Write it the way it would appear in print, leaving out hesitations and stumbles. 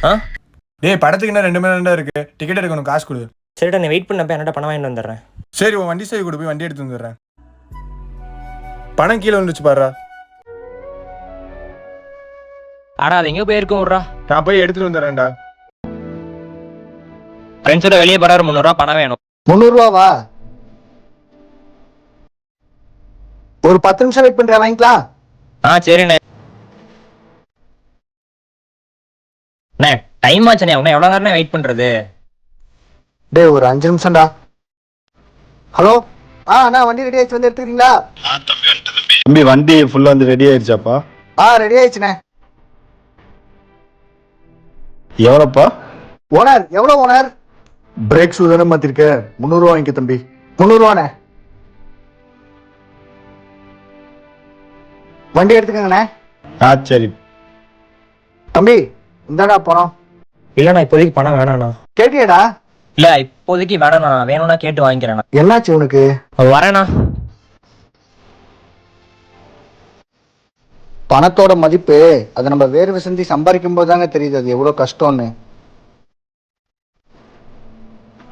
ஆ டேய் படத்துக்கு என்ன 2 மணி நேரம் இருக்கு, டிக்கெட் எடுக்கணும், காசு கொடு. சரிடா, நீ வெயிட் பண்ணப்ப என்னடா பணம் வாங்கிட்டு வந்துடுறேன். சரி உன் வண்டி சேவை கொடு, போய் வண்டி எடுத்து வந்துடுறேன். பணம் கீழே வந்துச்சு பாரு. ஆடா அது எங்கே போயிருக்கும் விட்றா. நான் போய் எடுத்துட்டு வந்துடுறேன்டா. ஃப்ரெண்ட்ஸோட வெளியே படம் 300 பணம் வேணும். 300 ரூபாவா? ஒரு 10 நிமிஷம் வெயிட் பண்றேன், வாங்கிக்கலாம். சரிண்ணே. அண்ணே டைம் ஆச்சுண்ணே, உன்ன எவ்வளோ நேரம் வெயிட் பண்றது? டேய் ஒரு 5 நிமிஷம்டா. ஹலோ, அண்ணா வண்டி ரெடி ஆயிடுச்சு, வந்து எடுத்துக்கிறீங்களா? தம்பி வண்டி ஃபுல்லா வந்து ரெடி ஆயிடுச்சாப்பா? ரெடி ஆயிடுச்சுண்ணே. எவ்வளோப்பா? ஓனர் எவ்வளோ ஓனர்? பிரேக் ஷூ தானே மாத்திருக்க, 300 ரூபா வாங்கிக்க தம்பி. 300 ரூபாண்ணே. வண்டி எடுத்துக்கங்கண்ணே. சரி தம்பி இந்தாடா பணம். இல்லைண்ணா இப்போதைக்கு பணம் வேணாண்ணா. கேட்டியடா? இல்லை இப்போதைக்கு வேணாண்ணா, வேணும்னா கேட்டு வாங்கிக்கிறேண்ணா. என்னாச்சு உனக்கு? வரேண்ணா. பணத்தோட மதிப்பு அதை நம்ம வேர்வை சிந்தி சம்பாதிக்கும் போது தாங்க தெரியுது அது எவ்வளோ கஷ்டம்னு.